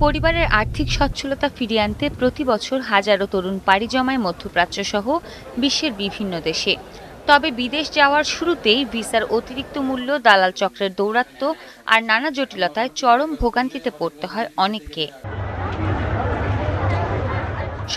পরিবারের আর্থিক সচ্ছলতা ফিরিয়ে আনতে প্রতি বছর হাজারো তরুণ পাড়ি জমায় মধ্যপ্রাচ্য সহ বিশ্বের বিভিন্ন দেশে। তবে বিদেশ যাওয়ার শুরুতেই ভিসার অতিরিক্ত মূল্য, দালাল চক্রের দৌরাত্ম্য আর নানা জটিলতায় চরম ভোগান্তিতে পড়তে হয় অনেককে।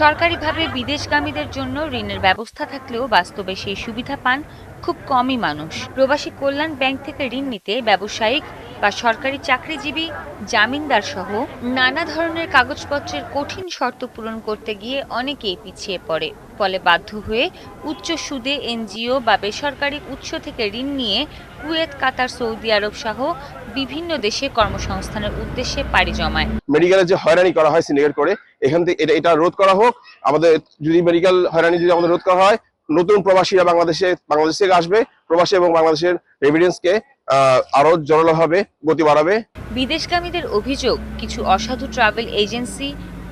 সরকারিভাবে বিদেশগামীদের জন্য ঋণের ব্যবস্থা থাকলেও বাস্তবে সেই সুবিধা পান খুব কমই মানুষ। প্রবাসী কল্যাণ ব্যাংক থেকে ঋণ নিতে ব্যবসায়িক বা সরকারি চাকরিজীবী, জামিনদার সহ নানা ধরনের কাগজপত্রের কঠিন শর্ত পূরণ করতে গিয়ে অনেকেই পিছিয়ে পড়ে। ফলে বাধ্য হয়ে উচ্চ সুদে এনজিও বা বেসরকারি উৎস থেকে ঋণ নিয়ে কুয়েত, কাতার, সৌদি আরব সহ বিভিন্ন দেশে কর্মসংস্থানের উদ্দেশ্যে পাড়ি জমায়। মেডিকেলের যে হয়রানি করা হয় সিন্ডিকেট করে, এখান থেকে এটা রোধ করা হোক। আমাদের যদি মেডিকেল হয়রানি যদি আমাদের রোধ করা হয়, নতুন প্রবাসীরা বাংলাদেশ থেকে আসবে, প্রবাসী এবং বাংলাদেশের রেভিডেন্সকে আরো জোরালোভাবে গতি বাড়াবে। বিদেশগামীদের অভিযোগ, কিছু অসাধু ট্রাভেল এজেন্সি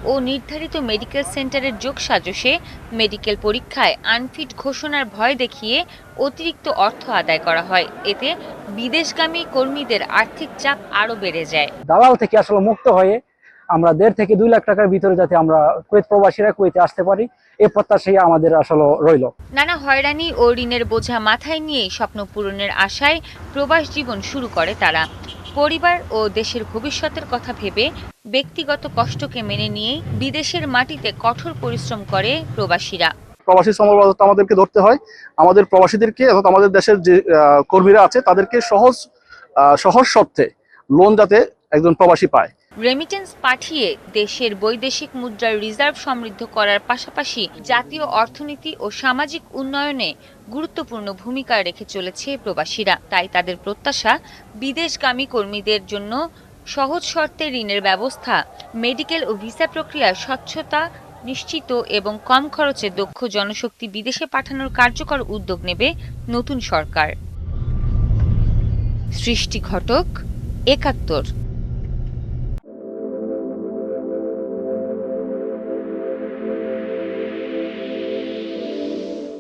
ও নির্ধারিত মেডিকেল সেন্টারের যোগসাজশে মেডিকেল পরীক্ষায় আনফিট ঘোষণার ভয় দেখিয়ে অতিরিক্ত অর্থ আদায় করা হয়। এতে বিদেশগামী কর্মীদের আর্থিক চাপ আরও বেড়ে যায়। দালাল থেকে আসলে মুক্ত হয়ে আমরা 1.5 থেকে 2 লাখ টাকার ভিতরে যাতে আমরা কুয়েত প্রবাসীরা কুয়েতে আসতে পারি, এই প্রত্যাশাই আমাদের আসলে রইল। নানা হয়রানি ও ঋণের বোঝা মাথায় নিয়েই স্বপ্ন পূরণের আশায় প্রবাস জীবন শুরু করে তারা। পরিবার ও দেশের ভবিষ্যতের কথা ভেবে ব্যক্তিগত কষ্টকে মেনে নিয়ে বিদেশের মাটিতে কঠোর পরিশ্রম করে প্রবাসীরা। প্রবাসী শ্রমবাজারটা আমাদেরকে ধরতে হয়। আমাদের প্রবাসীদেরকে অর্থাৎ আমাদের দেশের যে কর্মীরা আছে তাদেরকে সহজ শর্তে লোন যাতে একজন প্রবাসী পায়। রেমিটেন্স পাঠিয়ে দেশের বৈদেশিক মুদ্রার রিজার্ভ সমৃদ্ধ করার পাশাপাশি জাতীয় অর্থনীতি ও সামাজিক উন্নয়নে গুরুত্বপূর্ণ ভূমিকা রেখে চলেছে প্রবাসীরা। তাই তাদের প্রত্যাশা, বিদেশগামী কর্মীদের জন্য সহজ শর্তে ঋণের ব্যবস্থা, মেডিকেল ও ভিসা প্রক্রিয়ার স্বচ্ছতা নিশ্চিত এবং কম খরচে দক্ষ জনশক্তি বিদেশে পাঠানোর কার্যকর উদ্যোগ নেবে নতুন সরকার। সৃষ্টি ঘটক, ৭১।